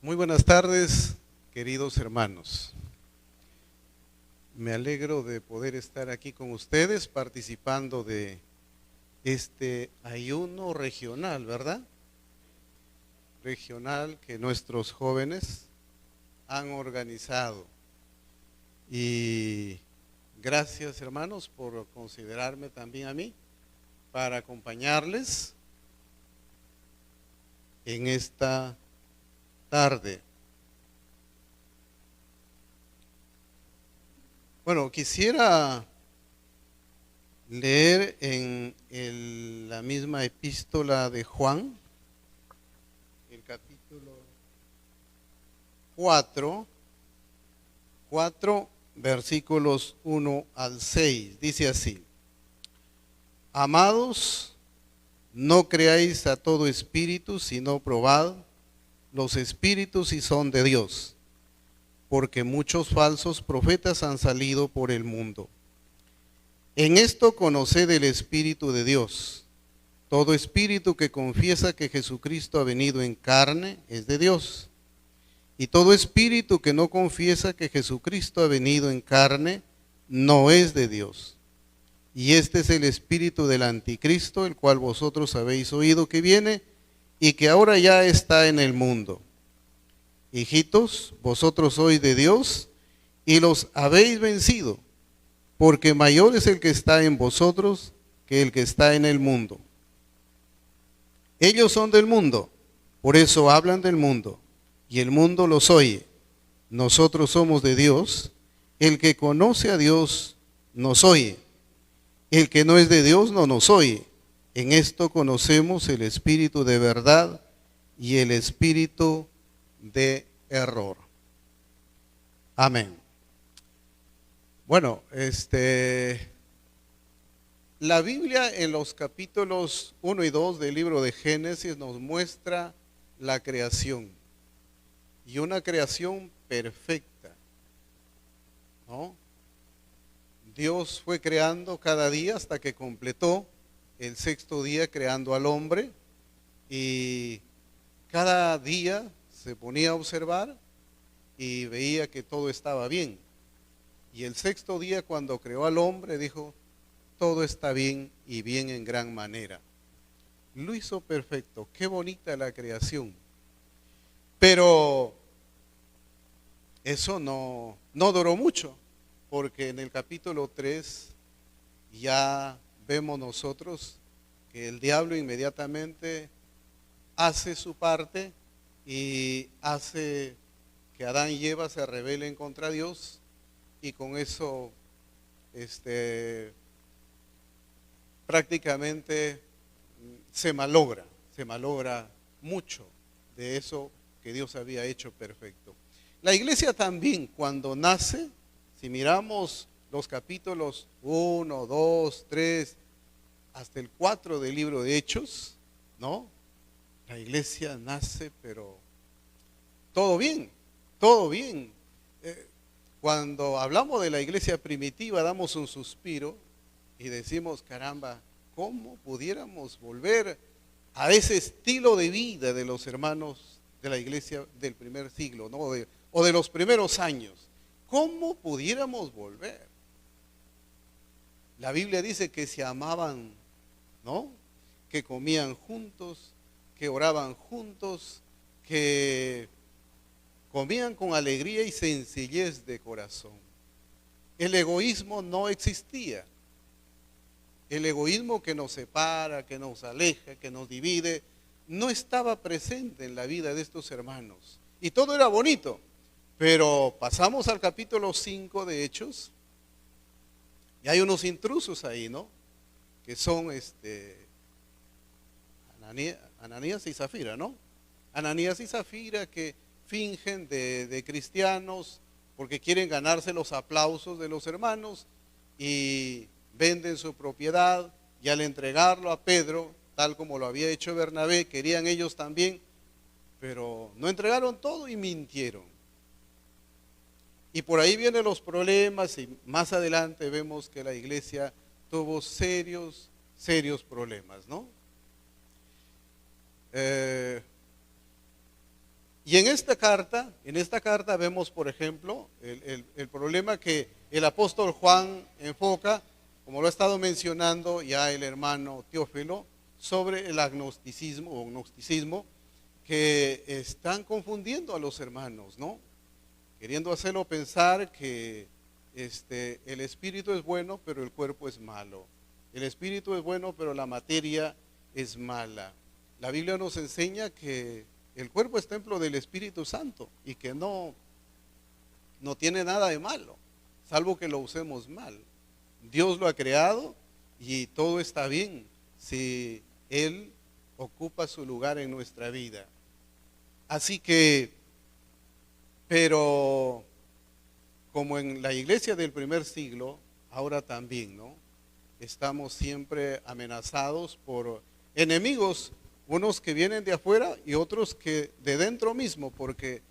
Muy buenas tardes, queridos hermanos. Me alegro de poder estar aquí con ustedes participando de este ayuno regional, ¿verdad? Regional que nuestros jóvenes han organizado. Y gracias, hermanos, por considerarme también a mí para acompañarles en esta tarde. Bueno, quisiera leer en la misma epístola de Juan, el capítulo 4, versículos 1 al 6. Dice así: Amados, no creáis a todo espíritu, sino probad los espíritus si son de Dios, porque muchos falsos profetas han salido por el mundo. En esto conoced el Espíritu de Dios. Todo espíritu que confiesa que Jesucristo ha venido en carne es de Dios. Y todo espíritu que no confiesa que Jesucristo ha venido en carne no es de Dios. Y este es el espíritu del anticristo, el cual vosotros habéis oído que viene y que ahora ya está en el mundo. Hijitos, vosotros sois de Dios y los habéis vencido, porque mayor es el que está en vosotros que el que está en el mundo. Ellos son del mundo, por eso hablan del mundo, y el mundo los oye. Nosotros somos de Dios, el que conoce a Dios nos oye, el que no es de Dios no nos oye. En esto conocemos el espíritu de verdad y el espíritu de error. Amén. Bueno, la Biblia en los capítulos 1 y 2 del libro de Génesis nos muestra la creación, y una creación perfecta, ¿no? Dios fue creando cada día hasta que completó el sexto día creando al hombre, y cada día se ponía a observar y veía que todo estaba bien. Y el sexto día, cuando creó al hombre, dijo: todo está bien, y bien en gran manera. Lo hizo perfecto. Qué bonita la creación. Pero eso no duró mucho, porque en el capítulo 3 ya vemos nosotros que el diablo inmediatamente hace su parte y hace que Adán y Eva se rebelen contra Dios, y con eso prácticamente se malogra mucho de eso que Dios había hecho perfecto. La iglesia también, cuando nace, si miramos los capítulos 1, 2, 3, hasta el 4 del libro de Hechos, ¿no? La iglesia nace, pero todo bien, todo bien. Cuando hablamos de la iglesia primitiva, damos un suspiro y decimos: caramba, ¿cómo pudiéramos volver a ese estilo de vida de los hermanos de la iglesia del primer siglo, ¿no? O de los primeros años? ¿Cómo pudiéramos volver? La Biblia dice que se amaban, ¿no? Que comían juntos, que oraban juntos, que comían con alegría y sencillez de corazón. El egoísmo no existía. El egoísmo que nos separa, que nos aleja, que nos divide, no estaba presente en la vida de estos hermanos. Y todo era bonito. Pero pasamos al capítulo 5 de Hechos, y hay unos intrusos ahí, ¿no? Que son Ananías y Zafira, ¿no? Ananías y Zafira, que fingen de cristianos porque quieren ganarse los aplausos de los hermanos, y venden su propiedad, y al entregarlo a Pedro, tal como lo había hecho Bernabé, querían ellos también, pero no entregaron todo y mintieron. Y por ahí vienen los problemas, y más adelante vemos que la iglesia tuvo serios problemas, ¿no? Y en esta carta vemos, por ejemplo, el problema que el apóstol Juan enfoca, como lo ha estado mencionando ya el hermano Teófilo, sobre el agnosticismo o gnosticismo, que están confundiendo a los hermanos, ¿no? Queriendo hacerlo pensar que el espíritu es bueno, pero el cuerpo es malo. El espíritu es bueno, pero la materia es mala. La Biblia nos enseña que el cuerpo es templo del Espíritu Santo y que no tiene nada de malo, salvo que lo usemos mal. Dios lo ha creado y todo está bien si Él ocupa su lugar en nuestra vida. Así que, pero como en la iglesia del primer siglo, ahora también, ¿no? Estamos siempre amenazados por enemigos, unos que vienen de afuera y otros que de dentro mismo, porque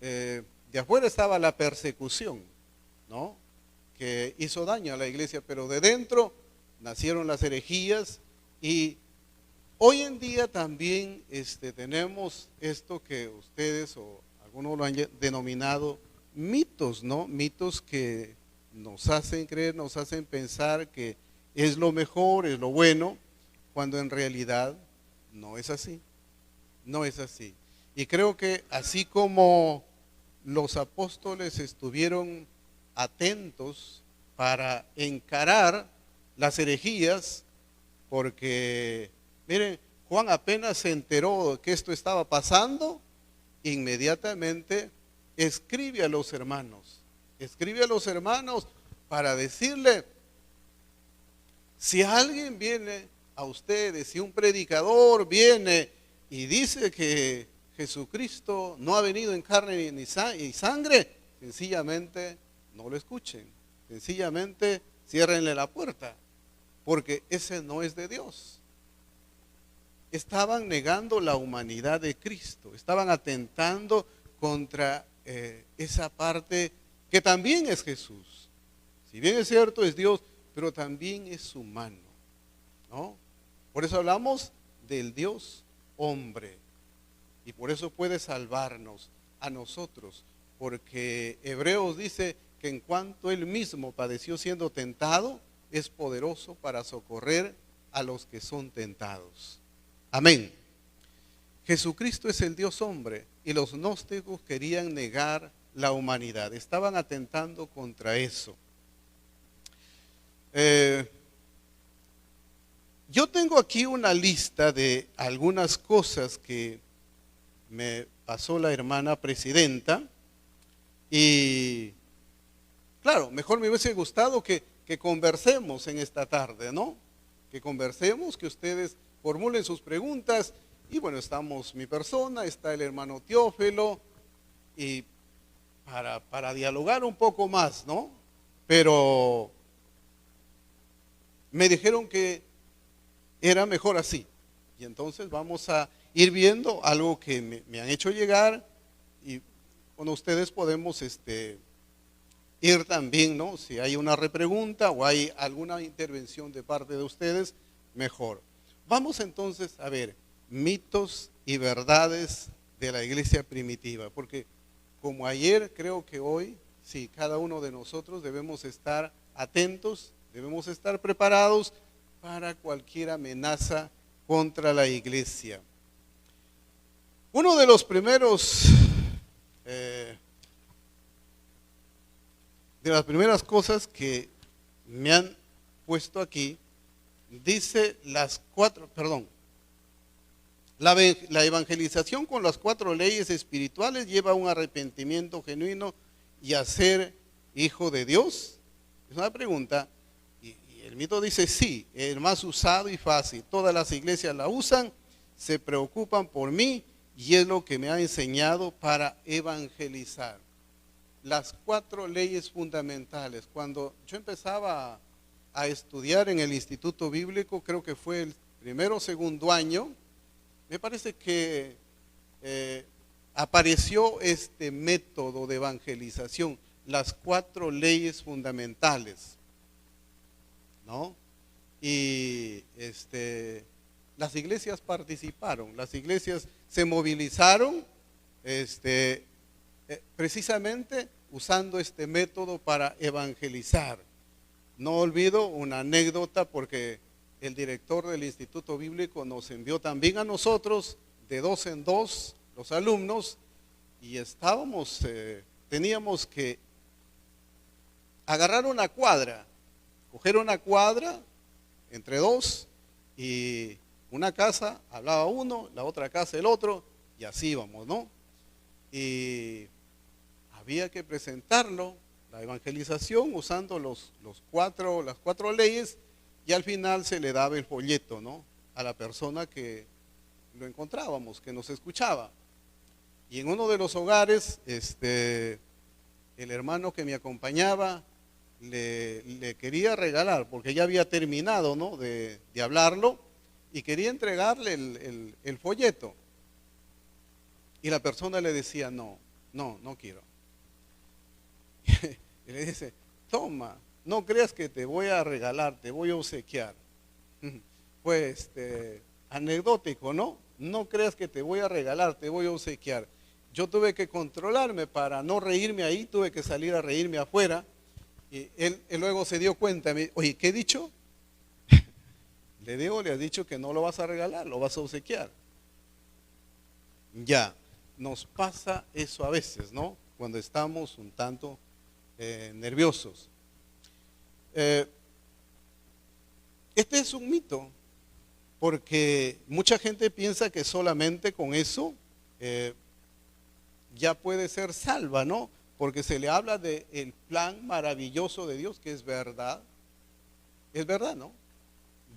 de afuera estaba la persecución, ¿no? Que hizo daño a la iglesia, pero de dentro nacieron las herejías y hoy en día también tenemos esto que ustedes o algunos lo han denominado mitos, ¿no? Mitos que nos hacen creer, nos hacen pensar que es lo mejor, es lo bueno, cuando en realidad no es así, no es así. Y creo que así como los apóstoles estuvieron atentos para encarar las herejías, porque miren, Juan apenas se enteró que esto estaba pasando, inmediatamente escribe a los hermanos para decirle, si alguien viene a ustedes, si un predicador viene y dice que Jesucristo no ha venido en carne ni sangre, sencillamente no lo escuchen, sencillamente ciérrenle la puerta, porque ese no es de Dios. Estaban negando la humanidad de Cristo, estaban atentando contra esa parte que también es Jesús. Si bien es cierto, es Dios, pero también es humano, ¿no? Por eso hablamos del Dios hombre, y por eso puede salvarnos a nosotros, porque Hebreos dice que en cuanto Él mismo padeció siendo tentado, es poderoso para socorrer a los que son tentados. Amén. Jesucristo es el Dios hombre y los gnósticos querían negar la humanidad, estaban atentando contra eso. Yo tengo aquí una lista de algunas cosas que me pasó la hermana presidenta y claro, mejor me hubiese gustado que conversemos en esta tarde, ¿no? Que conversemos, que ustedes formulen sus preguntas y bueno, estamos mi persona, está el hermano Teófilo y para dialogar un poco más, ¿no? Pero me dijeron que era mejor así. Y entonces vamos a ir viendo algo que me han hecho llegar y con ustedes podemos ir también, ¿no? Si hay una repregunta o hay alguna intervención de parte de ustedes, mejor. Vamos entonces a ver mitos y verdades de la iglesia primitiva, porque como ayer, creo que hoy, sí, cada uno de nosotros debemos estar atentos, debemos estar preparados para cualquier amenaza contra la iglesia. Uno de los primeros, de las primeras cosas que me han puesto aquí, dice la evangelización con las 4 leyes espirituales lleva a un arrepentimiento genuino y a ser hijo de Dios. Es una pregunta. Y el mito dice sí, el más usado y fácil. Todas las iglesias la usan, se preocupan por mí y es lo que me ha enseñado para evangelizar. Las 4 leyes fundamentales. Cuando yo empezaba a estudiar en el Instituto Bíblico, creo que fue el primero o segundo año, me parece que apareció este método de evangelización, las 4 leyes fundamentales, ¿no? Y las iglesias participaron, las iglesias se movilizaron este, precisamente usando este método para evangelizar. No olvido una anécdota porque el director del Instituto Bíblico nos envió también a nosotros de dos en dos, los alumnos, y teníamos que agarrar una cuadra, coger una cuadra entre dos, y una casa hablaba uno, la otra casa el otro, y así íbamos, ¿no? Y había que presentarlo, la evangelización, usando las cuatro leyes, y al final se le daba el folleto, ¿no?, a la persona que lo encontrábamos, que nos escuchaba. Y en uno de los hogares, el hermano que me acompañaba le quería regalar, porque ya había terminado, ¿no?, de hablarlo, y quería entregarle el folleto. Y la persona le decía, no quiero. Y le dice, toma, no creas que te voy a regalar, te voy a obsequiar. Pues anecdótico, ¿no? No creas que te voy a regalar, te voy a obsequiar. Yo tuve que controlarme para no reírme ahí, tuve que salir a reírme afuera. Y él luego se dio cuenta, me dijo, oye, ¿qué he dicho? Le has dicho que no lo vas a regalar, lo vas a obsequiar. Ya, nos pasa eso a veces, ¿no? Cuando estamos un tanto nerviosos. Este es un mito, porque mucha gente piensa que solamente con eso ya puede ser salva, ¿no? Porque se le habla del plan maravilloso de Dios, que es verdad. Es verdad, ¿no?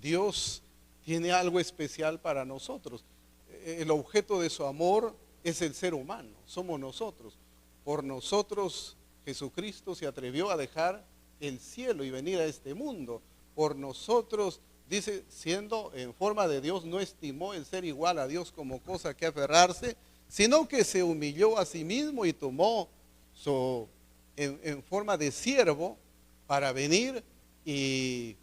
Dios tiene algo especial para nosotros. El objeto de su amor es el ser humano, somos nosotros. Por nosotros Jesucristo se atrevió a dejar el cielo y venir a este mundo. Por nosotros, dice, siendo en forma de Dios, no estimó el ser igual a Dios como cosa que aferrarse, sino que se humilló a sí mismo y tomó en forma de siervo para venir y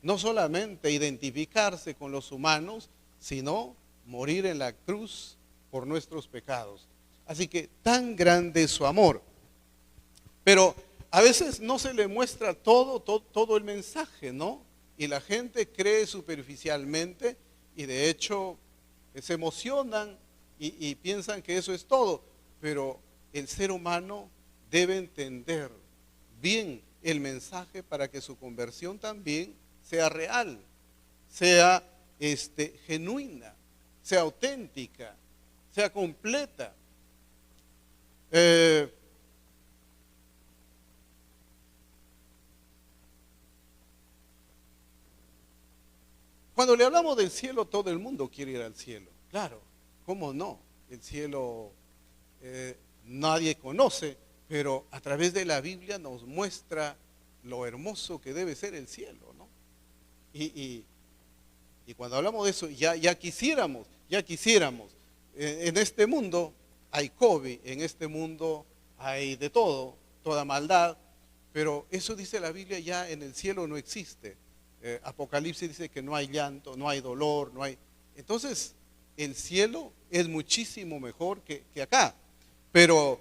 no solamente identificarse con los humanos, sino morir en la cruz por nuestros pecados. Así que tan grande es su amor. Pero a veces no se le muestra todo el mensaje, ¿no? Y la gente cree superficialmente y de hecho se emocionan y piensan que eso es todo. Pero el ser humano debe entender bien el mensaje para que su conversión también sea real, sea genuina, sea auténtica, sea completa. Cuando le hablamos del cielo, todo el mundo quiere ir al cielo. Claro, ¿cómo no? El cielo nadie conoce, pero a través de la Biblia nos muestra lo hermoso que debe ser el cielo, ¿no? Y cuando hablamos de eso, ya quisiéramos. En este mundo hay COVID, en este mundo hay de todo, toda maldad, pero eso dice la Biblia, ya en el cielo no existe. Apocalipsis dice que no hay llanto, no hay dolor, no hay... Entonces, el cielo es muchísimo mejor que acá, pero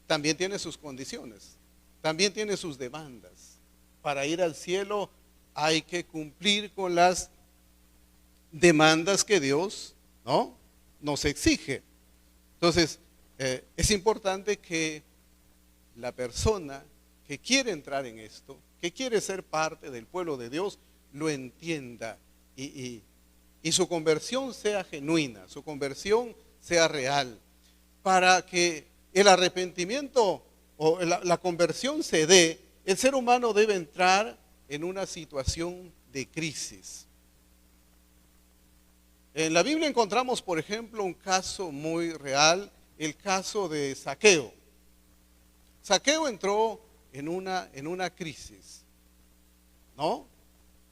también tiene sus condiciones, también tiene sus demandas. Para ir al cielo hay que cumplir con las demandas que Dios, ¿no?, nos exige. Entonces, es importante que la persona que quiere entrar en esto, que quiere ser parte del pueblo de Dios, lo entienda y su conversión sea genuina, su conversión sea real, para que el arrepentimiento o la conversión se dé. El ser humano debe entrar en una situación de crisis. En la Biblia encontramos, por ejemplo, un caso muy real, el caso de Zaqueo. Zaqueo entró en una crisis, ¿no?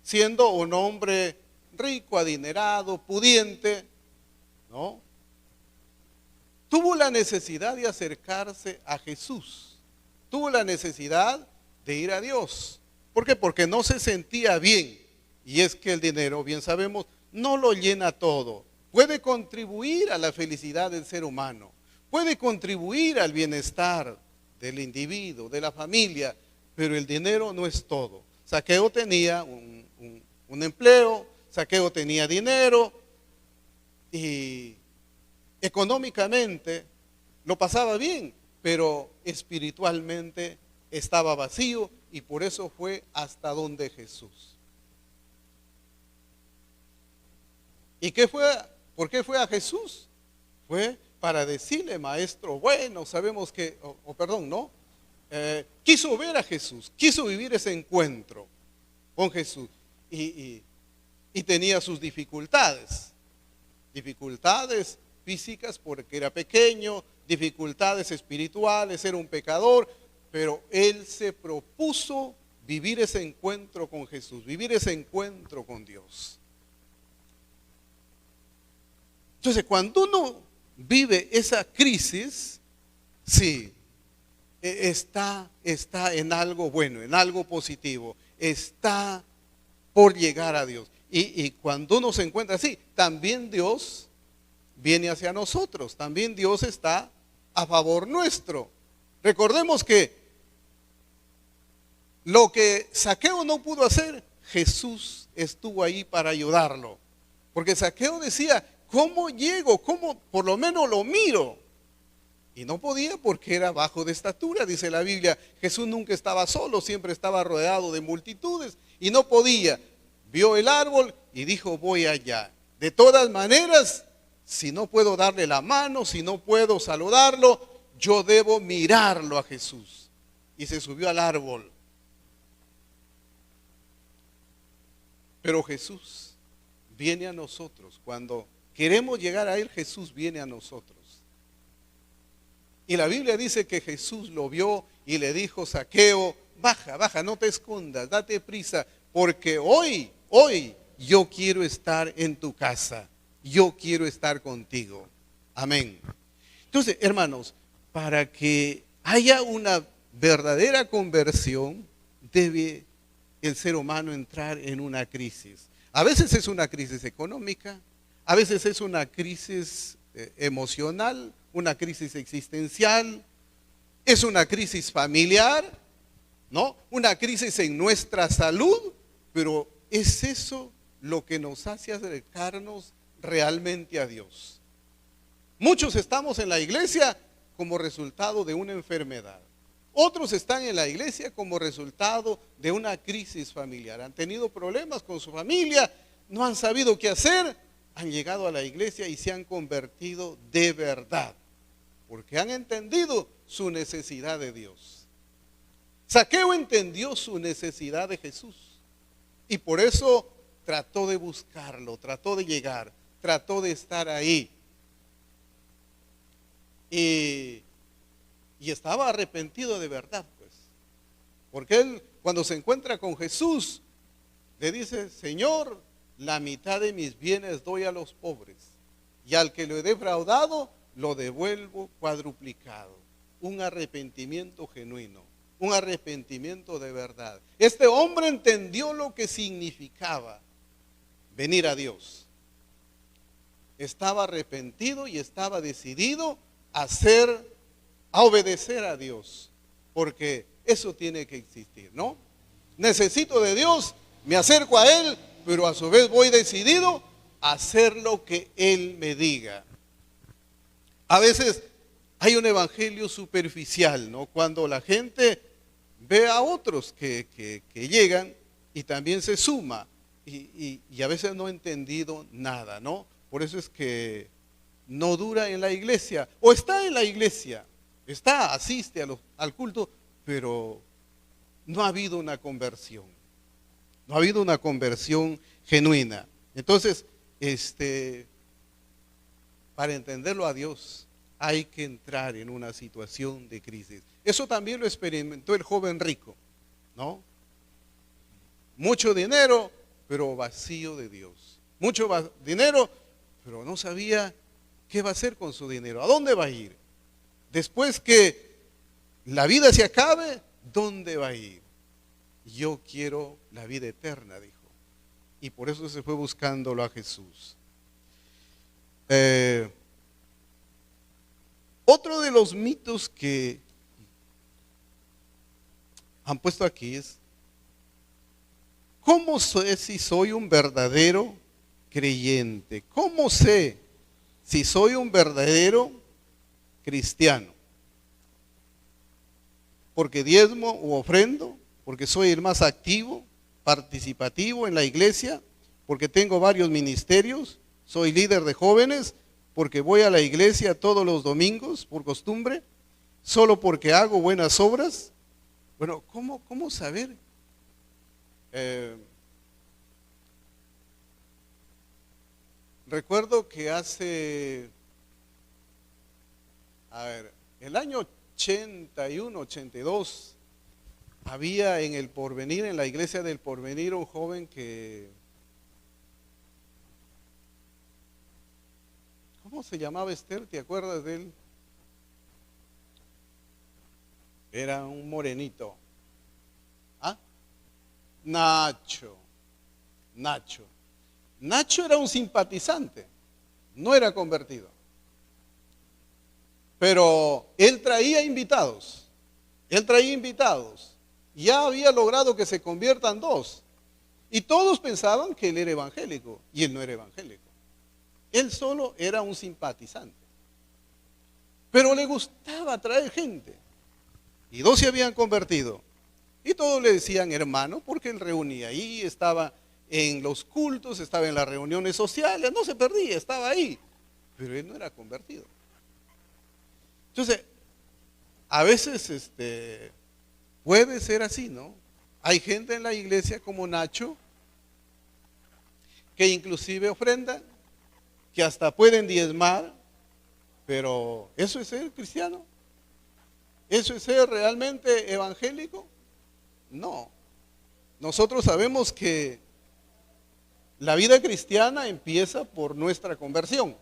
Siendo un hombre rico, adinerado, pudiente, ¿no? Tuvo la necesidad de acercarse a Jesús. Tuvo la necesidad de ir a Dios. ¿Por qué? Porque no se sentía bien. Y es que el dinero, bien sabemos, no lo llena todo. Puede contribuir a la felicidad del ser humano. puede contribuir al bienestar del individuo, de la familia, pero el dinero no es todo. Zaqueo tenía un empleo, Zaqueo tenía dinero y económicamente lo pasaba bien, pero espiritualmente estaba vacío y por eso fue hasta donde Jesús. ¿Y qué fue? ¿Por qué fue a Jesús? Fue para decirle, maestro, bueno, sabemos que, perdón, ¿no? Quiso ver a Jesús, quiso vivir ese encuentro con Jesús y tenía sus dificultades físicas porque era pequeño, dificultades espirituales, era un pecador, pero él se propuso vivir ese encuentro con Jesús, vivir ese encuentro con Dios. Entonces, cuando uno vive esa crisis, sí, está en algo bueno, en algo positivo, está por llegar a Dios. Y cuando uno se encuentra así, también Dios viene hacia nosotros, también Dios está a favor nuestro. Recordemos que lo que Zaqueo no pudo hacer, Jesús estuvo ahí para ayudarlo. Porque Zaqueo decía, ¿cómo llego? ¿Cómo por lo menos lo miro? Y no podía porque era bajo de estatura, dice la Biblia. Jesús nunca estaba solo, siempre estaba rodeado de multitudes y no podía. Vio el árbol y dijo, voy allá. De todas maneras, si no puedo darle la mano, si no puedo saludarlo, yo debo mirarlo a Jesús. Y se subió al árbol. Pero Jesús viene a nosotros. Cuando queremos llegar a Él, Jesús viene a nosotros. Y la Biblia dice que Jesús lo vio y le dijo, Zaqueo, baja, baja, no te escondas, date prisa, porque hoy yo quiero estar en tu casa, yo quiero estar contigo. Amén. Entonces, hermanos, para que haya una verdadera conversión, debe el ser humano entrar en una crisis. A veces es una crisis económica, a veces es una crisis emocional, una crisis existencial, es una crisis familiar, ¿no? Una crisis en nuestra salud, pero es eso lo que nos hace acercarnos realmente a Dios. Muchos estamos en la iglesia como resultado de una enfermedad. Otros están en la iglesia como resultado de una crisis familiar. Han tenido problemas con su familia, no han sabido qué hacer, han llegado a la iglesia y se han convertido de verdad, porque han entendido su necesidad de Dios. Zaqueo entendió su necesidad de Jesús y por eso trató de buscarlo, trató de llegar, trató de estar ahí. Y estaba arrepentido de verdad, pues. Porque él, cuando se encuentra con Jesús, le dice, Señor, la mitad de mis bienes doy a los pobres, y al que lo he defraudado, lo devuelvo cuadruplicado. Un arrepentimiento genuino, un arrepentimiento de verdad. Este hombre entendió lo que significaba venir a Dios. Estaba arrepentido y estaba decidido a obedecer a Dios, porque eso tiene que existir, ¿no? Necesito de Dios, me acerco a Él, pero a su vez voy decidido a hacer lo que Él me diga. A veces hay un evangelio superficial, ¿no? Cuando la gente ve a otros que llegan y también se suma y a veces no ha entendido nada, ¿no? Por eso es que no dura en la iglesia, o está en la iglesia, asiste al culto, pero no ha habido una conversión, no ha habido una conversión genuina. Entonces, para entenderlo a Dios, hay que entrar en una situación de crisis. Eso también lo experimentó el joven rico, ¿no? Mucho dinero, pero vacío de Dios. Mucho dinero, pero no sabía qué va a hacer con su dinero, a dónde va a ir. Después que la vida se acabe, ¿dónde va a ir? Yo quiero la vida eterna, dijo. Y por eso se fue buscándolo a Jesús. Otro de los mitos que han puesto aquí es, ¿cómo sé si soy un verdadero creyente? ¿Cómo sé si soy un verdadero cristiano? Porque diezmo u ofrendo, porque soy el más activo, participativo en la iglesia, porque tengo varios ministerios, soy líder de jóvenes, porque voy a la iglesia todos los domingos por costumbre, solo porque hago buenas obras. Bueno, ¿cómo saber? Recuerdo que el año 81, 82, había en el Porvenir, en la iglesia del Porvenir, un joven que, ¿cómo se llamaba, Esther? ¿Te acuerdas de él? Era un morenito. ¿Ah? Nacho. Nacho era un simpatizante, no era convertido. Pero él traía invitados. Ya había logrado que se conviertan dos. Y todos pensaban que él era evangélico, y él no era evangélico. Él solo era un simpatizante. Pero le gustaba traer gente. Y dos se habían convertido. Y todos le decían hermano, porque él reunía ahí, estaba en los cultos, estaba en las reuniones sociales, no se perdía, estaba ahí. Pero él no era convertido. Entonces, a veces puede ser así, ¿no? Hay gente en la iglesia como Nacho, que inclusive ofrendan, que hasta pueden diezmar, pero ¿eso es ser cristiano? ¿Eso es ser realmente evangélico? No. Nosotros sabemos que la vida cristiana empieza por nuestra conversión.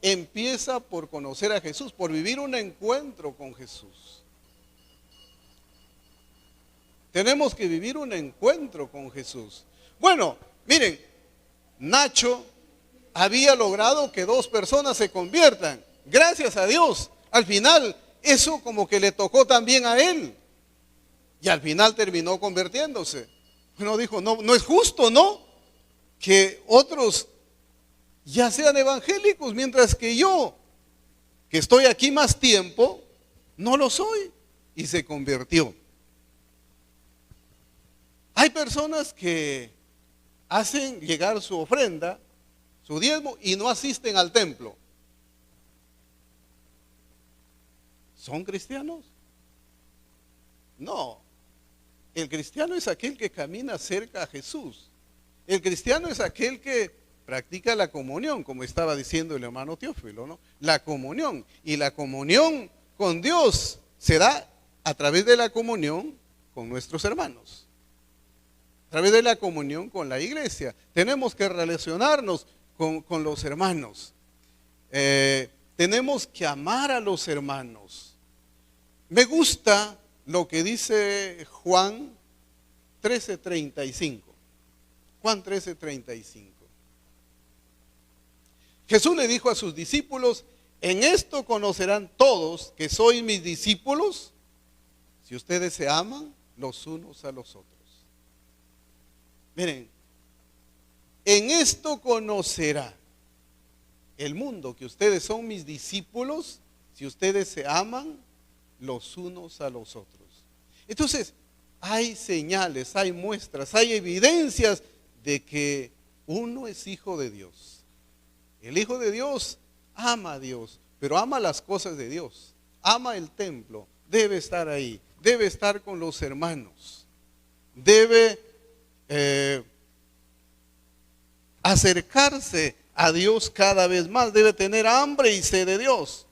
Empieza por conocer a Jesús, por vivir un encuentro con Jesús. Tenemos que vivir un encuentro con Jesús. Bueno, miren, Nacho había logrado que dos personas se conviertan. Gracias a Dios. Al final, eso como que le tocó también a él. Y al final terminó convirtiéndose. Bueno, dijo, no es justo, ¿no? Que otros ya sean evangélicos, mientras que yo, que estoy aquí más tiempo, no lo soy. Y se convirtió. Hay personas que hacen llegar su ofrenda, su diezmo, y no asisten al templo. ¿Son cristianos? No. El cristiano es aquel que camina cerca a Jesús. El cristiano es aquel que practica la comunión, como estaba diciendo el hermano Teófilo, ¿no? La comunión. Y la comunión con Dios se da a través de la comunión con nuestros hermanos. A través de la comunión con la iglesia. Tenemos que relacionarnos con los hermanos. Tenemos que amar a los hermanos. Me gusta lo que dice Juan 13:35. Juan 13:35. Jesús le dijo a sus discípulos, en esto conocerán todos que sois mis discípulos, si ustedes se aman los unos a los otros. Miren, en esto conocerá el mundo que ustedes son mis discípulos, si ustedes se aman los unos a los otros. Entonces, hay señales, hay muestras, hay evidencias de que uno es hijo de Dios. El hijo de Dios ama a Dios, pero ama las cosas de Dios. Ama el templo, debe estar ahí, debe estar con los hermanos. Debe acercarse a Dios cada vez más, debe tener hambre y sed de Dios.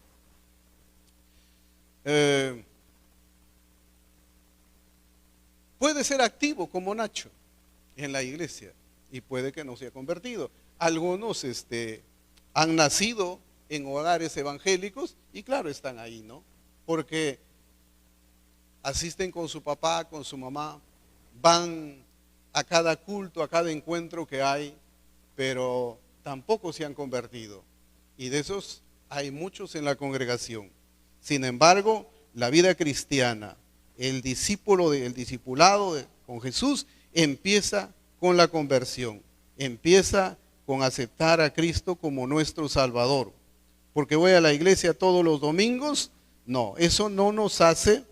Puede ser activo como Nacho en la iglesia y puede que no se haya convertido. Algunos han nacido en hogares evangélicos y claro, están ahí, ¿no? Porque asisten con su papá, con su mamá, van a cada culto, a cada encuentro que hay, pero tampoco se han convertido. Y de esos hay muchos en la congregación. Sin embargo, la vida cristiana, el discipulado con Jesús empieza con la conversión, empieza con aceptar a Cristo como nuestro Salvador. Porque voy a la iglesia todos los domingos, no, eso no nos hace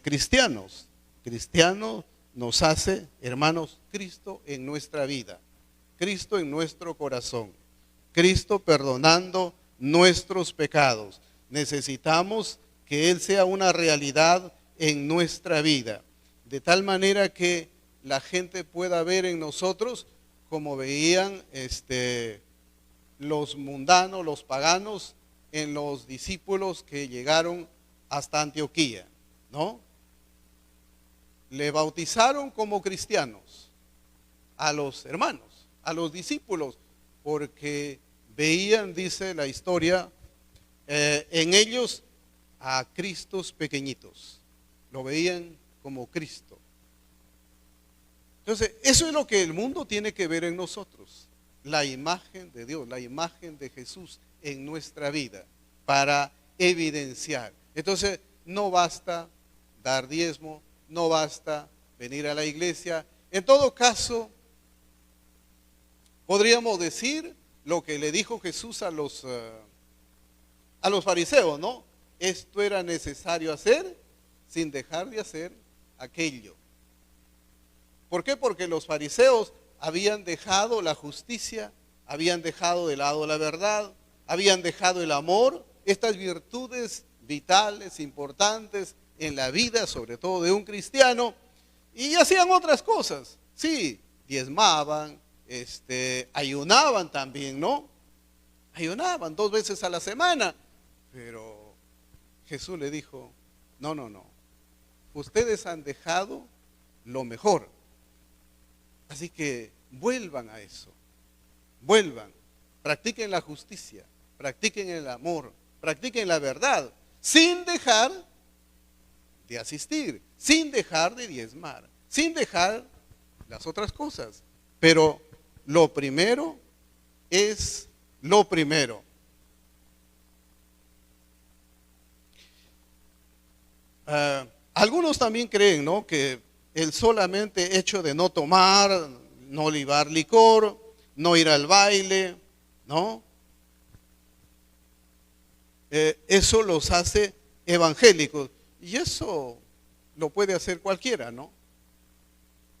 cristianos. Cristianos nos hace, hermanos, Cristo en nuestra vida, Cristo en nuestro corazón, Cristo perdonando nuestros pecados. Necesitamos que Él sea una realidad en nuestra vida, de tal manera que la gente pueda ver en nosotros como veían los mundanos, los paganos, en los discípulos que llegaron hasta Antioquía, ¿no? Le bautizaron como cristianos a los hermanos, a los discípulos, porque veían, dice la historia, en ellos a Cristos pequeñitos, lo veían como Cristo. Entonces, eso es lo que el mundo tiene que ver en nosotros, la imagen de Dios, la imagen de Jesús en nuestra vida, para evidenciar. Entonces, no basta dar diezmo, no basta venir a la iglesia. En todo caso, podríamos decir lo que le dijo Jesús a los fariseos, ¿no? Esto era necesario hacer sin dejar de hacer aquello. ¿Por qué? Porque los fariseos habían dejado la justicia, habían dejado de lado la verdad, habían dejado el amor, estas virtudes vitales, importantes en la vida, sobre todo de un cristiano, y hacían otras cosas. Sí, diezmaban, ayunaban también, ¿no? Ayunaban 2 veces a la semana, pero Jesús le dijo, no, ustedes han dejado lo mejor. Así que vuelvan a eso, vuelvan, practiquen la justicia, practiquen el amor, practiquen la verdad, sin dejar de asistir, sin dejar de diezmar, sin dejar las otras cosas. Pero lo primero es lo primero. Algunos también creen, ¿no?, que el solamente hecho de no tomar, no libar licor, no ir al baile, ¿no? Eso los hace evangélicos. Y eso lo puede hacer cualquiera, ¿no?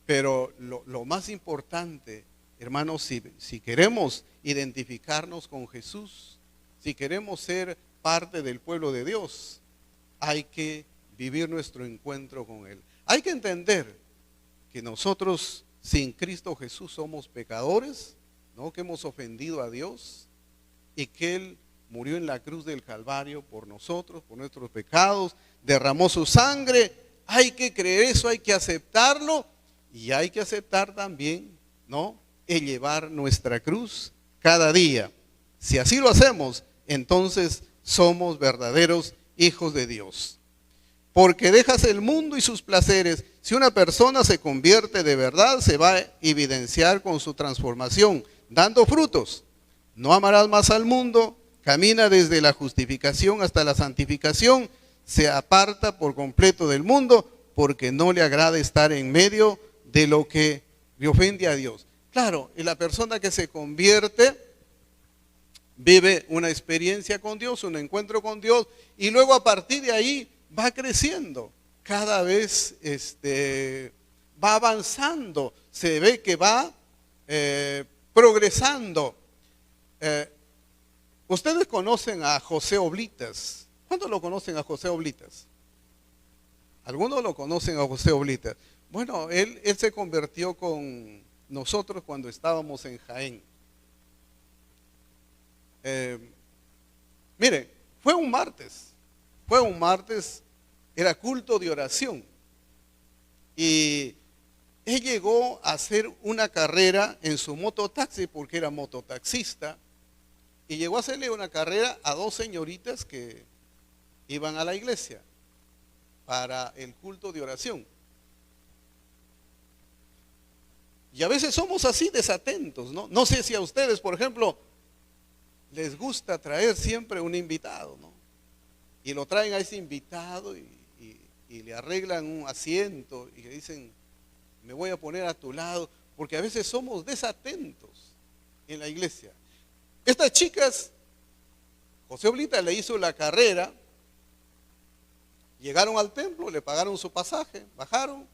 Pero lo más importante, hermanos, si queremos identificarnos con Jesús, si queremos ser parte del pueblo de Dios, hay que vivir nuestro encuentro con Él. Hay que entender que nosotros sin Cristo Jesús somos pecadores, ¿no?, que hemos ofendido a Dios y que Él murió en la cruz del Calvario por nosotros, por nuestros pecados, derramó su sangre. Hay que creer eso, hay que aceptarlo y hay que aceptar también, ¿no?, el llevar nuestra cruz cada día. Si así lo hacemos, entonces somos verdaderos hijos de Dios. Porque dejas el mundo y sus placeres. Si una persona se convierte de verdad, se va a evidenciar con su transformación, dando frutos. No amarás más al mundo, camina desde la justificación hasta la santificación, se aparta por completo del mundo, porque no le agrada estar en medio de lo que le ofende a Dios. Claro, y la persona que se convierte vive una experiencia con Dios, un encuentro con Dios, y luego a partir de ahí va creciendo, cada vez va avanzando, se ve que va progresando. Ustedes conocen a José Oblitas. ¿Cuántos lo conocen a José Oblitas? Algunos lo conocen a José Oblitas. Bueno, él se convirtió con nosotros cuando estábamos en Jaén. Mire, fue un martes, era culto de oración. Y él llegó a hacer una carrera en su mototaxi, porque era mototaxista, y llegó a hacerle una carrera a 2 señoritas que iban a la iglesia para el culto de oración. Y a veces somos así desatentos, ¿no? No sé si a ustedes, por ejemplo, les gusta traer siempre un invitado, ¿no? y lo traen a ese invitado y le arreglan un asiento y le dicen, me voy a poner a tu lado, porque a veces somos desatentos en la iglesia. Estas chicas, José Oblita le hizo la carrera, llegaron al templo, le pagaron su pasaje, bajaron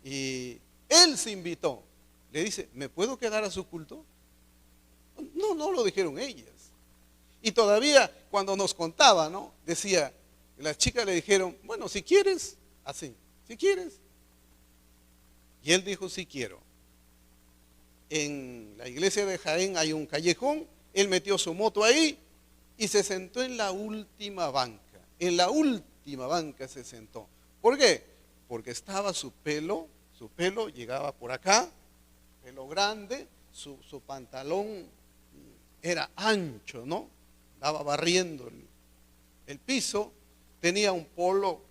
y él se invitó. Le dice, ¿me puedo quedar a su culto? No, no lo dijeron ellas. Y todavía cuando nos contaba, ¿no? Decía, las chicas le dijeron, bueno, si quieres, así, si quieres. Y él dijo, sí quiero. En la iglesia de Jaén hay un callejón, él metió su moto ahí y se sentó en la última banca. En la última banca se sentó. ¿Por qué? Porque estaba su pelo llegaba por acá, pelo grande, su pantalón era ancho, ¿no? Estaba barriendo el piso, tenía un polo,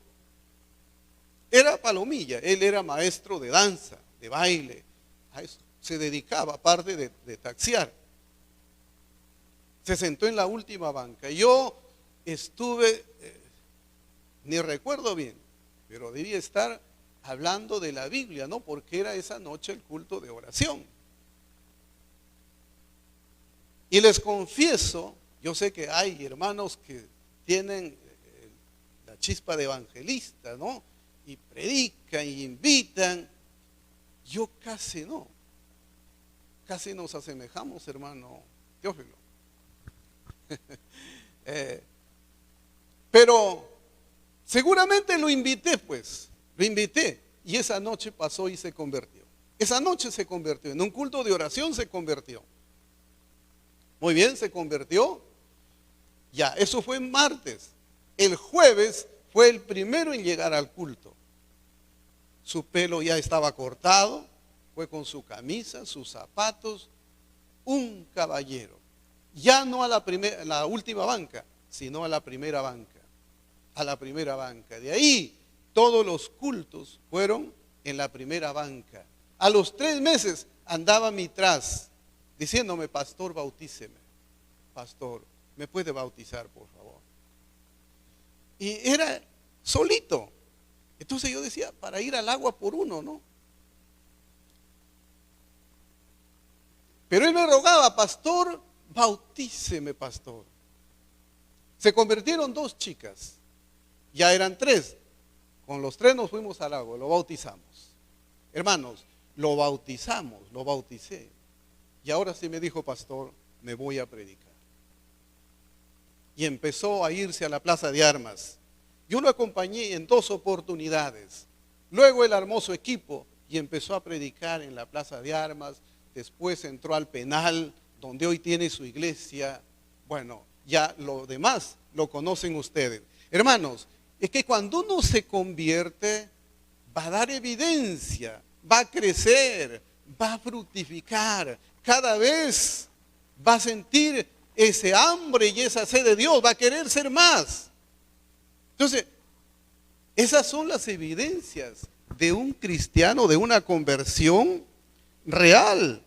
era palomilla, él era maestro de danza, de baile, a eso se dedicaba, aparte de taxiar. Se sentó en la última banca. Yo estuve, ni recuerdo bien, pero debía estar hablando de la Biblia, ¿no? Porque era esa noche el culto de oración. Y les confieso, yo sé que hay hermanos que tienen la chispa de evangelista, ¿no? Y predican y invitan. Yo casi no. Casi nos asemejamos, hermano Teófilo. Pero seguramente lo invité, pues. Lo invité. Y esa noche pasó y se convirtió. Esa noche se convirtió. En un culto de oración se convirtió. Muy bien, se convirtió. Ya, eso fue en martes. El jueves fue el primero en llegar al culto. Su pelo ya estaba cortado, fue con su camisa, sus zapatos, un caballero. Ya no a la última banca, sino a la primera banca. A la primera banca. De ahí, todos los cultos fueron en la primera banca. A los 3 meses andaba mi tras, diciéndome, pastor, bautíceme. Pastor, ¿me puede bautizar, por favor? Y era solito. Entonces yo decía, para ir al agua por uno, ¿no? Pero él me rogaba, pastor, bautíceme, pastor. Se convirtieron 2 chicas. Ya eran 3. Con los 3 nos fuimos al agua, lo bautizamos. Hermanos, lo bautizamos, lo bauticé. Y ahora sí me dijo, pastor, me voy a predicar. Y empezó a irse a la plaza de armas. Yo lo acompañé en 2 oportunidades. Luego él armó su equipo y empezó a predicar en la plaza de armas. Después entró al penal, donde hoy tiene su iglesia. Bueno, ya lo demás lo conocen ustedes. Hermanos, es que cuando uno se convierte, va a dar evidencia, va a crecer, va a fructificar. Cada vez va a sentir ese hambre y esa sed de Dios, va a querer ser más. Entonces, esas son las evidencias de un cristiano, de una conversión real.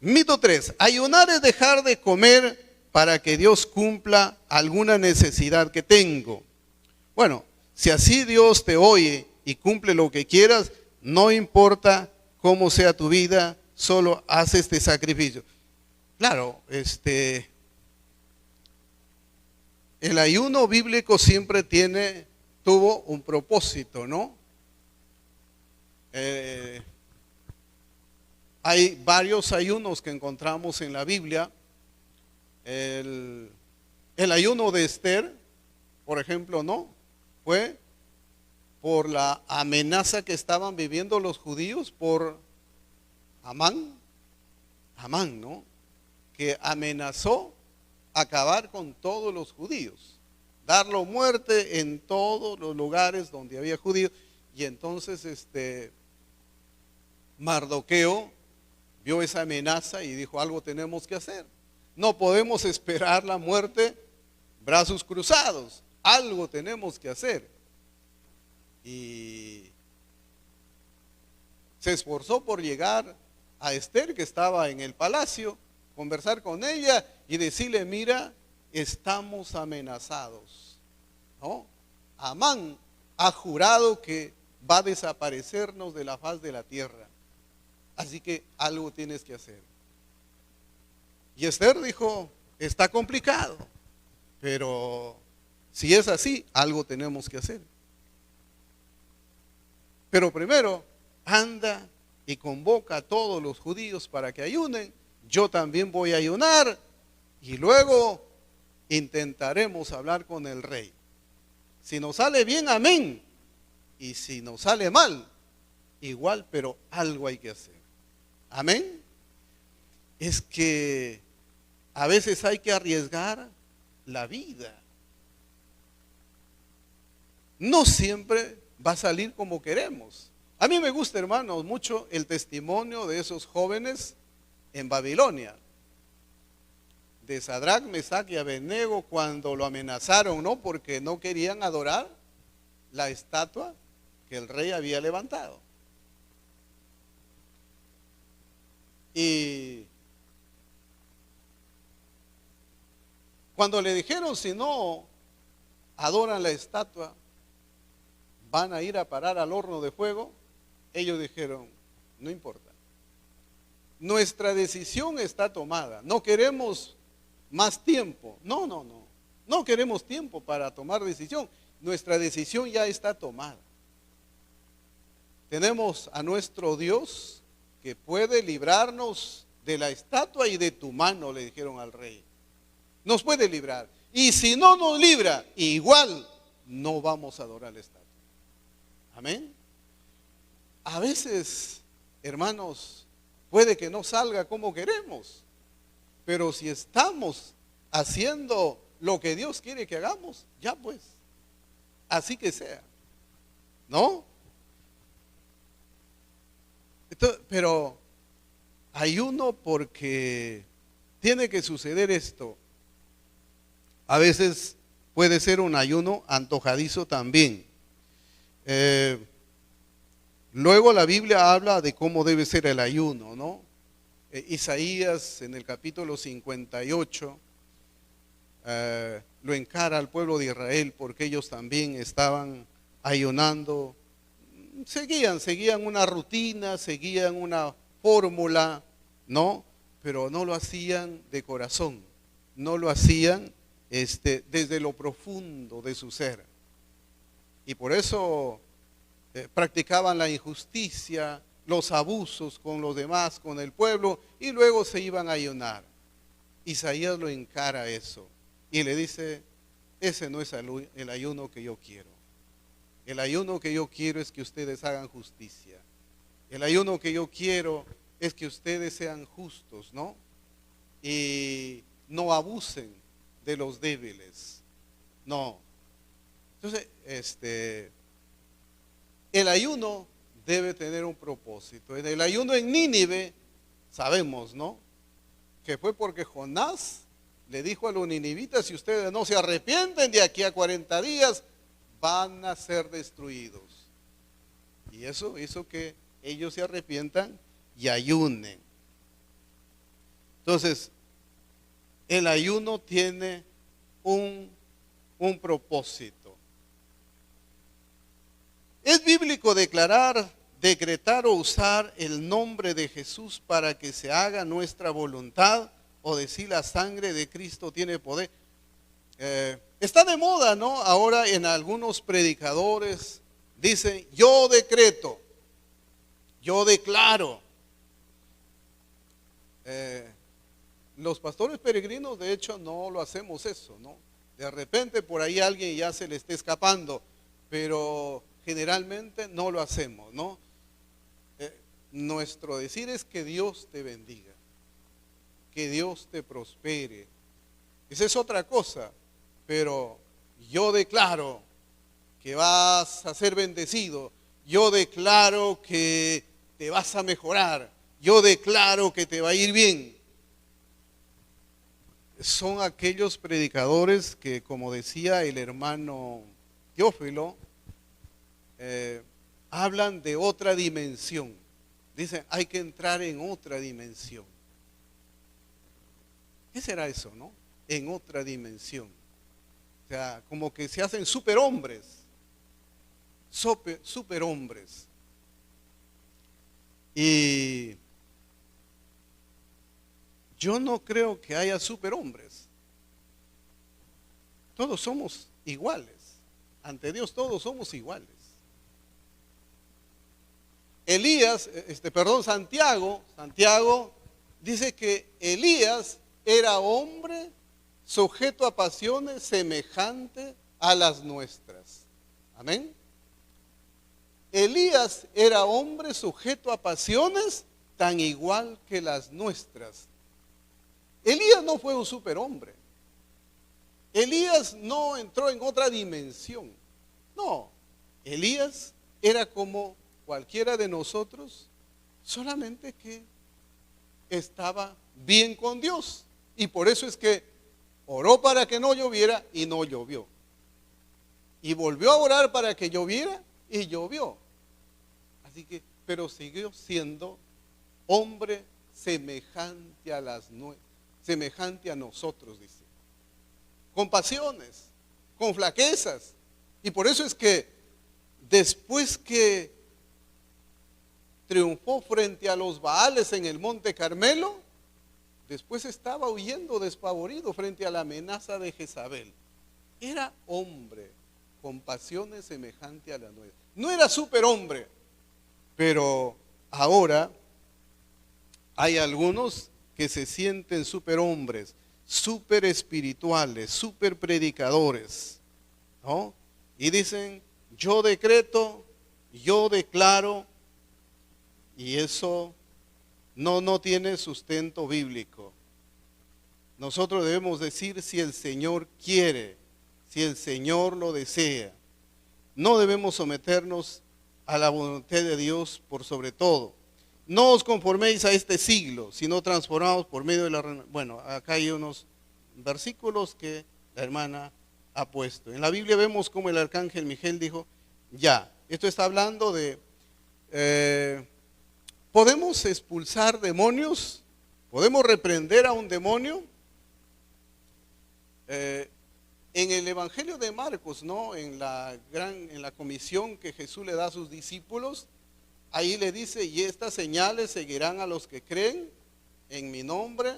Mito 3. Ayunar es dejar de comer para que Dios cumpla alguna necesidad que tengo. Bueno, si así Dios te oye y cumple lo que quieras, no importa cómo sea tu vida, solo haz este sacrificio. Claro, el ayuno bíblico siempre tuvo un propósito, ¿no? Hay varios ayunos que encontramos en la Biblia. El ayuno de Esther, por ejemplo, ¿no? Fue por la amenaza que estaban viviendo los judíos por Amán, ¿no? Que amenazó acabar con todos los judíos, darlo muerte en todos los lugares donde había judíos. Y entonces Mardoqueo vio esa amenaza y dijo, algo tenemos que hacer. No podemos esperar la muerte brazos cruzados, algo tenemos que hacer. Y se esforzó por llegar a Esther, que estaba en el palacio, conversar con ella y decirle, mira, estamos amenazados, ¿no? Amán ha jurado que va a desaparecernos de la faz de la tierra. Así que algo tienes que hacer. Y Esther dijo, está complicado, pero si es así, algo tenemos que hacer. Pero primero, anda y convoca a todos los judíos para que ayunen. Yo también voy a ayunar y luego intentaremos hablar con el rey. Si nos sale bien, amén. Y si nos sale mal, igual, pero algo hay que hacer. Amén. Es que a veces hay que arriesgar la vida. No siempre va a salir como queremos. A mí me gusta, hermanos, mucho el testimonio de esos jóvenes en Babilonia, de Sadrac, Mesac y Abednego, cuando lo amenazaron, ¿no? Porque no querían adorar la estatua que el rey había levantado. Y cuando le dijeron, si no adoran la estatua, van a ir a parar al horno de fuego, ellos dijeron, no importa. Nuestra decisión está tomada. No queremos más tiempo. No queremos tiempo para tomar decisión. Nuestra decisión ya está tomada. Tenemos a nuestro Dios que puede librarnos de la estatua y de tu mano, le dijeron al rey. Nos puede librar. Y si no nos libra, igual no vamos a adorar la estatua. Amén. A veces, hermanos, puede que no salga como queremos, pero si estamos haciendo lo que Dios quiere que hagamos, ya pues, así que sea, ¿no? Entonces, pero ayuno porque tiene que suceder esto. A veces puede ser un ayuno antojadizo también. Luego la Biblia habla de cómo debe ser el ayuno, ¿no? Isaías en el capítulo 58 lo encara al pueblo de Israel porque ellos también estaban ayunando. Seguían una rutina, seguían una fórmula, ¿no? Pero no lo hacían de corazón, no lo hacían desde lo profundo de su ser. Y por eso practicaban la injusticia, los abusos con los demás, con el pueblo, y luego se iban a ayunar. Isaías lo encara eso y le dice, ese no es el ayuno que yo quiero. El ayuno que yo quiero es que ustedes hagan justicia. El ayuno que yo quiero es que ustedes sean justos, ¿no? Y no abusen de los débiles. No. Entonces, el ayuno debe tener un propósito. En el ayuno en Nínive, sabemos, ¿no? Que fue porque Jonás le dijo a los ninivitas, si ustedes no se arrepienten de aquí a 40 días, van a ser destruidos. Y eso hizo que ellos se arrepientan y ayunen. Entonces, el ayuno tiene un propósito. Es bíblico decretar o usar el nombre de Jesús para que se haga nuestra voluntad, o decir la sangre de Cristo tiene poder. Está de moda, ¿no? Ahora en algunos predicadores dicen, yo decreto, yo declaro. Los pastores peregrinos, de hecho, no lo hacemos eso, ¿no? De repente por ahí alguien ya se le está escapando, pero generalmente no lo hacemos, ¿no? Nuestro decir es que Dios te bendiga, que Dios te prospere. Esa es otra cosa, pero yo declaro que vas a ser bendecido, yo declaro que te vas a mejorar, yo declaro que te va a ir bien. Son aquellos predicadores que, como decía el hermano Teófilo, hablan de otra dimensión. Dicen, hay que entrar en otra dimensión. ¿Qué será eso, no? En otra dimensión. O sea, como que se hacen superhombres. Superhombres. Y yo no creo que haya superhombres. Todos somos iguales. Ante Dios todos somos iguales. Santiago dice que Elías era hombre sujeto a pasiones semejantes a las nuestras. Amén. Elías era hombre sujeto a pasiones tan igual que las nuestras. Elías no fue un superhombre. Elías no entró en otra dimensión. No, Elías era como cualquiera de nosotros, solamente que estaba bien con Dios. Y por eso es que oró para que no lloviera y no llovió. Y volvió a orar para que lloviera y llovió. Así que, pero siguió siendo hombre semejante semejante a nosotros, dice. Con pasiones, con flaquezas. Y por eso es que después que triunfó frente a los Baales en el Monte Carmelo, después estaba huyendo despavorido frente a la amenaza de Jezabel. Era hombre con pasiones semejantes a la nuestra. No era superhombre, pero ahora hay algunos que se sienten superhombres, super espirituales, super predicadores, ¿no? Y dicen, yo decreto, yo declaro, y eso no tiene sustento bíblico. Nosotros debemos decir si el Señor quiere, si el Señor lo desea. No debemos someternos a la voluntad de Dios por sobre todo. No os conforméis a este siglo, sino transformaos por medio de la... Bueno, acá hay unos versículos que la hermana ha puesto. En la Biblia vemos como el arcángel Miguel dijo, ya, esto está hablando de... ¿podemos expulsar demonios? ¿Podemos reprender a un demonio? En el Evangelio de Marcos, ¿no? En la comisión que Jesús le da a sus discípulos, ahí le dice, y estas señales seguirán a los que creen en mi nombre,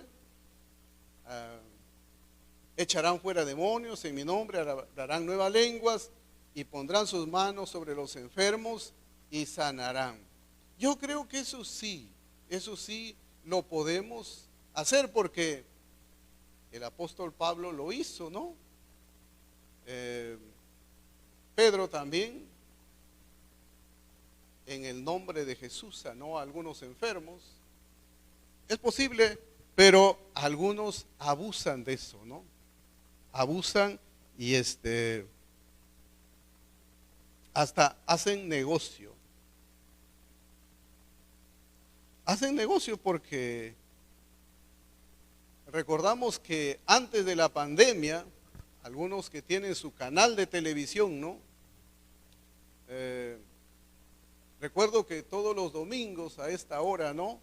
echarán fuera demonios, en mi nombre hablarán nuevas lenguas y pondrán sus manos sobre los enfermos y sanarán. Yo creo que eso sí lo podemos hacer porque el apóstol Pablo lo hizo, ¿no? Pedro también, en el nombre de Jesús, sanó a algunos enfermos. Es posible, pero algunos abusan de eso, ¿no? Abusan y hasta hacen negocio. Hacen negocio porque recordamos que antes de la pandemia, algunos que tienen su canal de televisión, ¿no? Recuerdo que todos los domingos a esta hora, ¿no?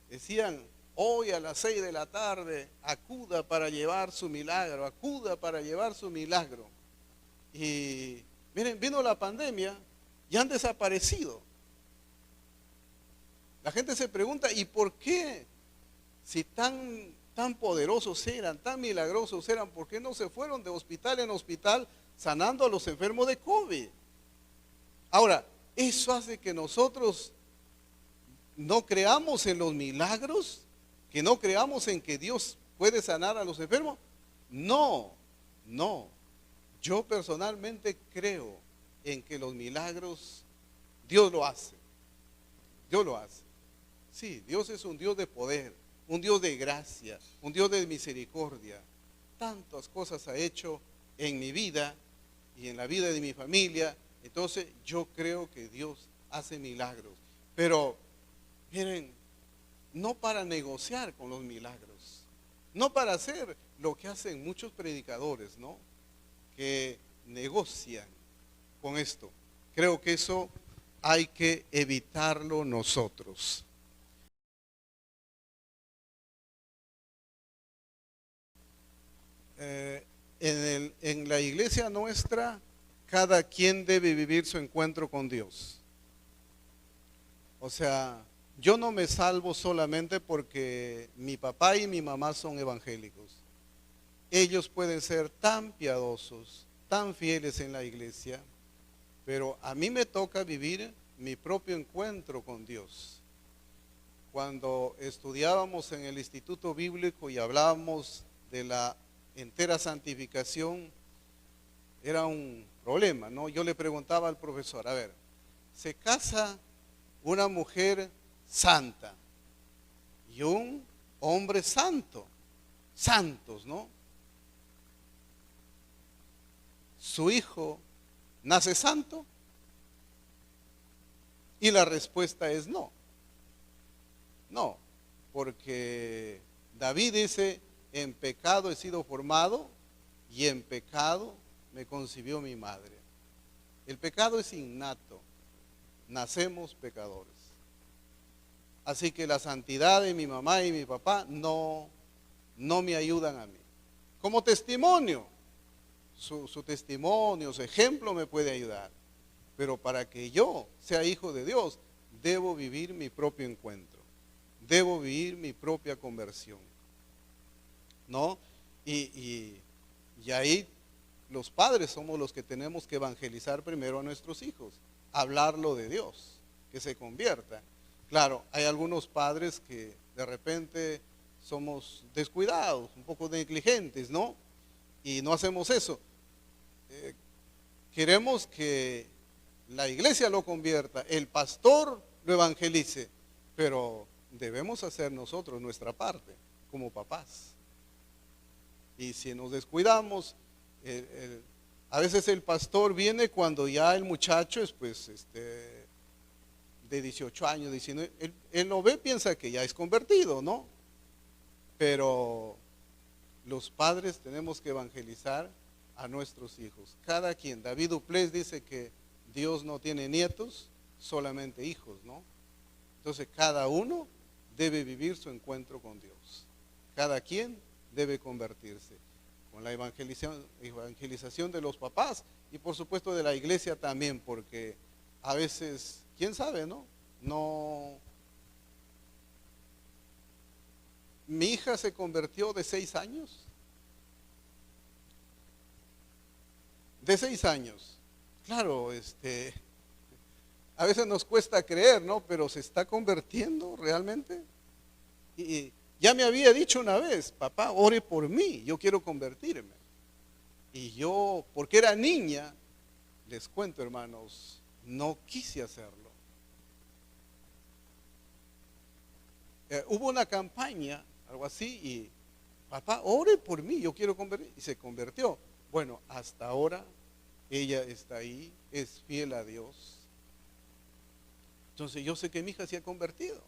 Decían, hoy a las 6 de la tarde, acuda para llevar su milagro, acuda para llevar su milagro. Y miren, vino la pandemia y han desaparecido. La gente se pregunta, ¿y por qué? Si tan poderosos eran, tan milagrosos eran, ¿por qué no se fueron de hospital en hospital sanando a los enfermos de COVID? Ahora, ¿eso hace que nosotros no creamos en los milagros? ¿Que no creamos en que Dios puede sanar a los enfermos? No. Yo personalmente creo en que los milagros Dios lo hace. Dios lo hace. Sí, Dios es un Dios de poder, un Dios de gracia, un Dios de misericordia. Tantas cosas ha hecho en mi vida y en la vida de mi familia. Entonces yo creo que Dios hace milagros. Pero, miren, no para negociar con los milagros, no para hacer lo que hacen muchos predicadores, ¿no? Que negocian con esto. Creo que eso hay que evitarlo nosotros. En la iglesia nuestra, cada quien debe vivir su encuentro con Dios. O sea, yo no me salvo solamente porque mi papá y mi mamá son evangélicos. Ellos pueden ser tan piadosos, tan fieles en la iglesia, pero a mí me toca vivir mi propio encuentro con Dios. Cuando estudiábamos en el Instituto Bíblico y hablábamos de la entera santificación, era un problema, ¿no? Yo le preguntaba al profesor, a ver, se casa una mujer santa y un hombre santo, santos, ¿no? ¿Su hijo nace santo? Y la respuesta es no. No, porque David dice, en pecado he sido formado y en pecado me concibió mi madre. El pecado es innato, nacemos pecadores. Así que la santidad de mi mamá y mi papá no me ayudan a mí. Como testimonio, su testimonio, su ejemplo me puede ayudar. Pero para que yo sea hijo de Dios, debo vivir mi propio encuentro. Debo vivir mi propia conversión. ¿No? Y ahí los padres somos los que tenemos que evangelizar primero a nuestros hijos. Hablarlo de Dios, que se convierta. Claro, hay algunos padres que de repente somos descuidados, un poco negligentes, ¿no? Y no hacemos eso. Queremos que la iglesia lo convierta, el pastor lo evangelice, pero debemos hacer nosotros nuestra parte como papás. Y si nos descuidamos, a veces el pastor viene cuando ya el muchacho es pues de 18 años, 19, él lo ve, piensa que ya es convertido, ¿no? Pero los padres tenemos que evangelizar a nuestros hijos. Cada quien, David Duplés dice que Dios no tiene nietos, solamente hijos, ¿no? Entonces cada uno debe vivir su encuentro con Dios. Cada quien debe convertirse. Con la evangelización de los papás y por supuesto de la iglesia también, porque a veces, quién sabe, ¿no? Mi hija se convirtió de 6 años. De 6 años. Claro, a veces nos cuesta creer, ¿no? Pero se está convirtiendo realmente. Y ya me había dicho una vez, papá, ore por mí, yo quiero convertirme. Y yo, porque era niña, les cuento, hermanos, no quise hacerlo. Hubo una campaña, algo así, y papá, ore por mí, yo quiero convertir. Y se convirtió. Bueno, hasta ahora ella está ahí, es fiel a Dios. Entonces yo sé que mi hija se ha convertido,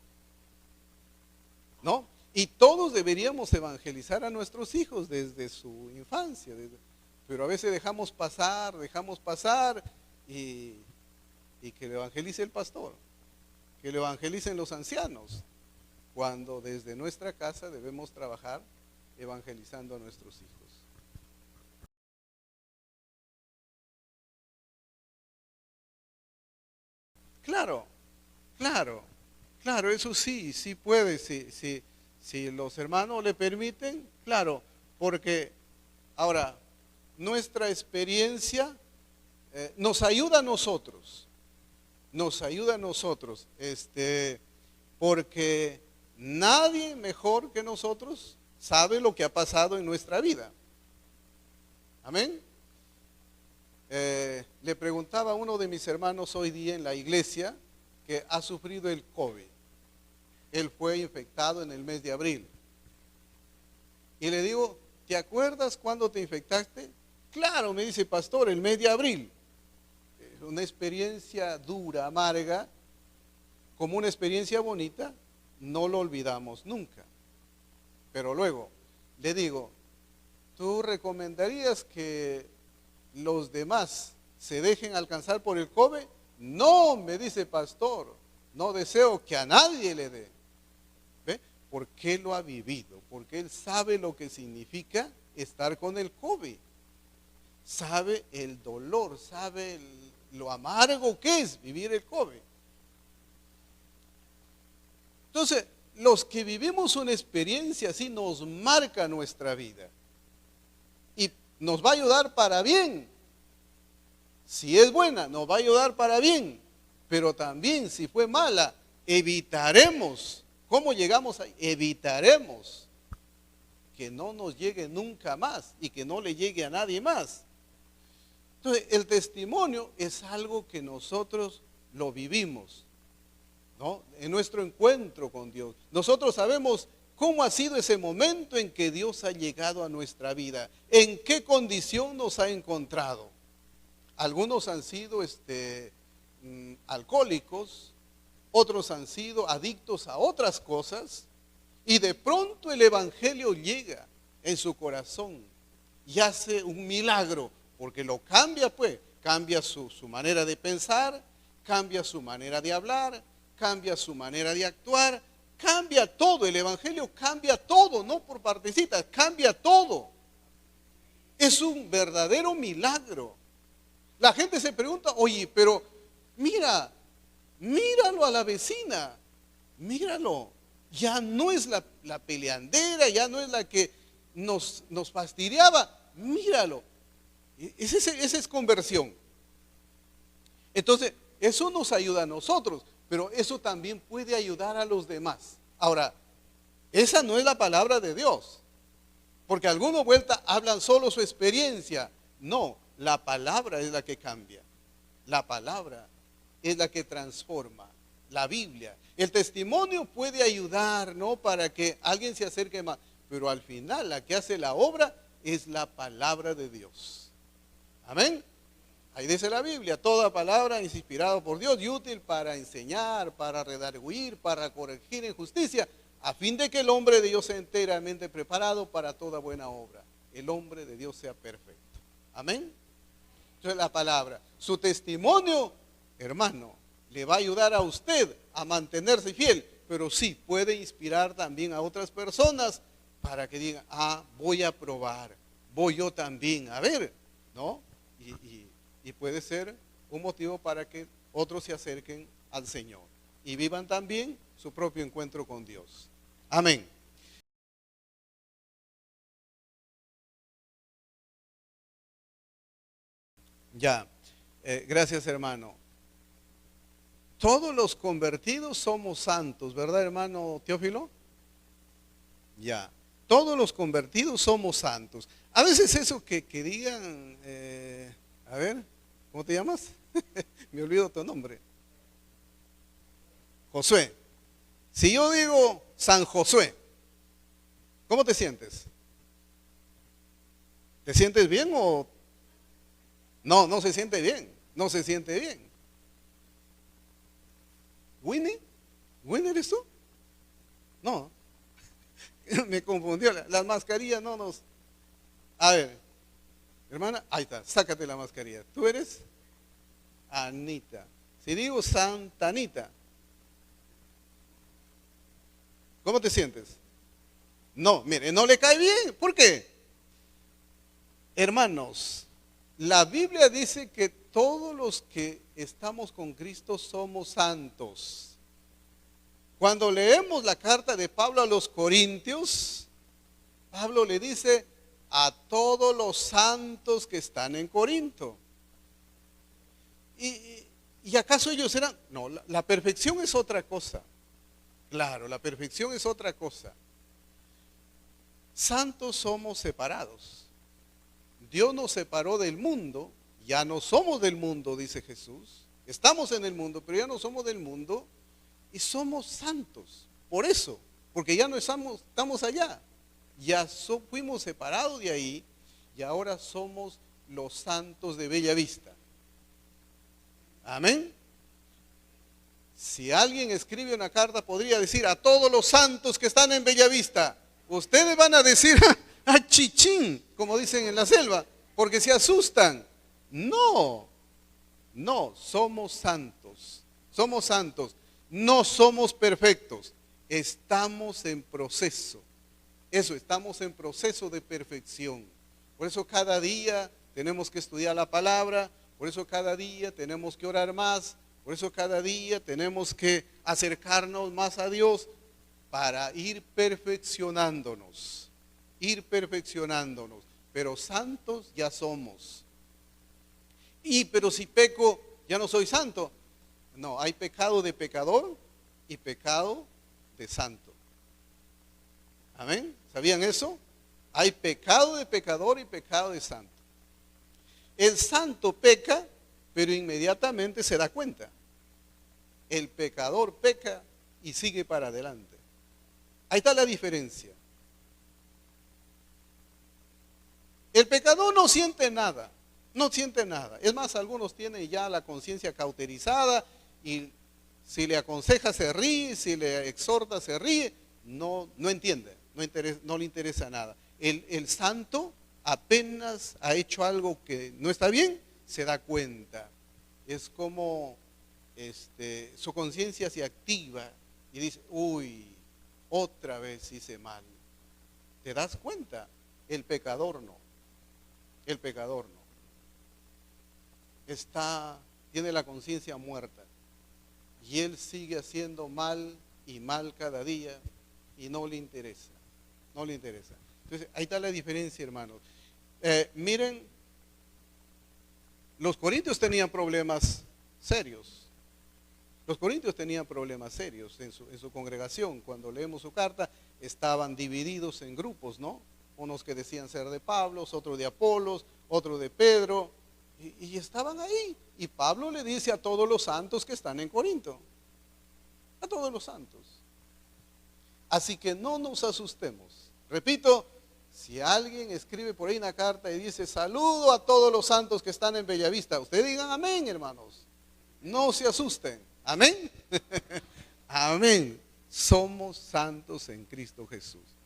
¿no? Y todos deberíamos evangelizar a nuestros hijos desde su infancia, pero a veces dejamos pasar y que le evangelice el pastor, que le evangelicen los ancianos, cuando desde nuestra casa debemos trabajar evangelizando a nuestros hijos. Claro, claro, eso sí puede, si los hermanos le permiten, claro, porque ahora nuestra experiencia nos ayuda a nosotros, porque nadie mejor que nosotros sabe lo que ha pasado en nuestra vida. Amén. Le preguntaba a uno de mis hermanos hoy día en la iglesia que ha sufrido el COVID. Él fue infectado en el mes de abril. Y le digo, ¿te acuerdas cuando te infectaste? Claro, me dice, pastor, el mes de abril. Una experiencia dura, amarga, como una experiencia bonita, no lo olvidamos nunca. Pero luego, le digo, ¿tú recomendarías que los demás se dejen alcanzar por el COVID No, me dice pastor, no deseo que a nadie le dé. ¿Ve? Porque él lo ha vivido, porque él sabe lo que significa estar con el COVID. Sabe el dolor, sabe lo amargo que es vivir el COVID. Entonces, los que vivimos una experiencia así nos marca nuestra vida. Y nos va a ayudar para bien. Si es buena, nos va a ayudar para bien. Pero también, si fue mala, evitaremos. ¿Cómo llegamos ahí? Evitaremos que no nos llegue nunca más y que no le llegue a nadie más. Entonces, el testimonio es algo que nosotros lo vivimos, ¿no? En nuestro encuentro con Dios. Nosotros sabemos cómo ha sido ese momento en que Dios ha llegado a nuestra vida, en qué condición nos ha encontrado. Algunos han sido alcohólicos, otros han sido adictos a otras cosas, y de pronto el Evangelio llega en su corazón y hace un milagro, porque lo cambia, pues, cambia su manera de pensar, cambia su manera de hablar, cambia su manera de actuar, cambia todo. El Evangelio cambia todo, no por partecitas, cambia todo. Es un verdadero milagro. La gente se pregunta, oye, pero míralo a la vecina, míralo. Ya no es la peleandera, ya no es la que nos fastidiaba, míralo. Esa es conversión. Entonces, eso nos ayuda a nosotros, pero eso también puede ayudar a los demás. Ahora, esa no es la palabra de Dios, porque algunos vuelta hablan solo su experiencia. No, la palabra es la que cambia. La palabra es la que transforma. La Biblia. El testimonio puede ayudar, ¿no?, para que alguien se acerque más, pero al final la que hace la obra es la palabra de Dios. Amén. Ahí dice la Biblia, toda palabra es inspirada por Dios y útil para enseñar, para redarguir, para corregir en justicia, a fin de que el hombre de Dios sea enteramente preparado para toda buena obra. El hombre de Dios sea perfecto. Amén. Entonces la palabra, su testimonio, hermano, le va a ayudar a usted a mantenerse fiel, pero sí puede inspirar también a otras personas para que digan, voy a probar, voy yo también, a ver, ¿no? Y puede ser un motivo para que otros se acerquen al Señor y vivan también su propio encuentro con Dios. Amén. Ya, gracias hermano. Todos los convertidos somos santos, ¿verdad, hermano Teófilo? Ya, todos los convertidos somos santos. A veces eso que digan, a ver, ¿cómo te llamas? Me olvido tu nombre. Josué. Si yo digo San Josué, ¿cómo te sientes? ¿Te sientes bien o...? No, no se siente bien, no se siente bien. ¿Winnie? ¿Winnie eres tú? No, me confundió, las mascarillas no nos... A ver, hermana, ahí está, sácate la mascarilla. ¿Tú eres? Anita. Si digo Santa Anita, ¿cómo te sientes? No, mire, no le cae bien. ¿Por qué? Hermanos, la Biblia dice que todos los que estamos con Cristo somos santos. Cuando leemos la carta de Pablo a los Corintios, Pablo le dice a todos los santos que están en Corinto. ¿Y acaso ellos eran? No, la perfección es otra cosa. Claro, la perfección es otra cosa. Santos somos separados. Dios nos separó del mundo, ya no somos del mundo, dice Jesús. Estamos en el mundo, pero ya no somos del mundo y somos santos. Por eso, porque ya no estamos allá. Ya fuimos separados de ahí y ahora somos los santos de Bella Vista. Amén. Si alguien escribe una carta, podría decir a todos los santos que están en Bella Vista. Ustedes van a decir a chichín, como dicen en la selva, porque se asustan. No, No, somos santos. Somos santos. No somos perfectos. Estamos en proceso. Eso, estamos en proceso de perfección. Por eso cada día tenemos que estudiar la palabra. Por eso cada día tenemos que orar más. Por eso cada día tenemos que acercarnos más a Dios para ir perfeccionándonos. Ir perfeccionándonos. Pero santos ya somos. Pero si peco, ya no soy santo. No, hay pecado de pecador y pecado de santo. Amén. ¿Sabían eso? Hay pecado de pecador y pecado de santo. El santo peca, pero inmediatamente se da cuenta. El pecador peca y sigue para adelante. Ahí está la diferencia. El pecador no siente nada. No siente nada. Es más, algunos tienen ya la conciencia cauterizada y si le aconseja se ríe, si le exhorta se ríe. No entiende, no le interesa nada. El santo apenas ha hecho algo que no está bien, se da cuenta. Es como su conciencia se activa y dice, uy, otra vez hice mal. ¿Te das cuenta? El pecador no. El pecador no. Tiene la conciencia muerta y él sigue haciendo mal y mal cada día y no le interesa, no le interesa. Entonces ahí está la diferencia, hermanos. Miren, los corintios tenían problemas serios. Los corintios tenían problemas serios en su congregación. Cuando leemos su carta, estaban divididos en grupos, ¿no? Unos que decían ser de Pablo, otros de Apolos, otros de Pedro. Y estaban ahí. Y Pablo le dice a todos los santos que están en Corinto. A todos los santos. Así que no nos asustemos. Repito, si alguien escribe por ahí una carta y dice saludo a todos los santos que están en Bellavista, ustedes digan amén, hermanos. No se asusten. Amén. Amén. Somos santos en Cristo Jesús.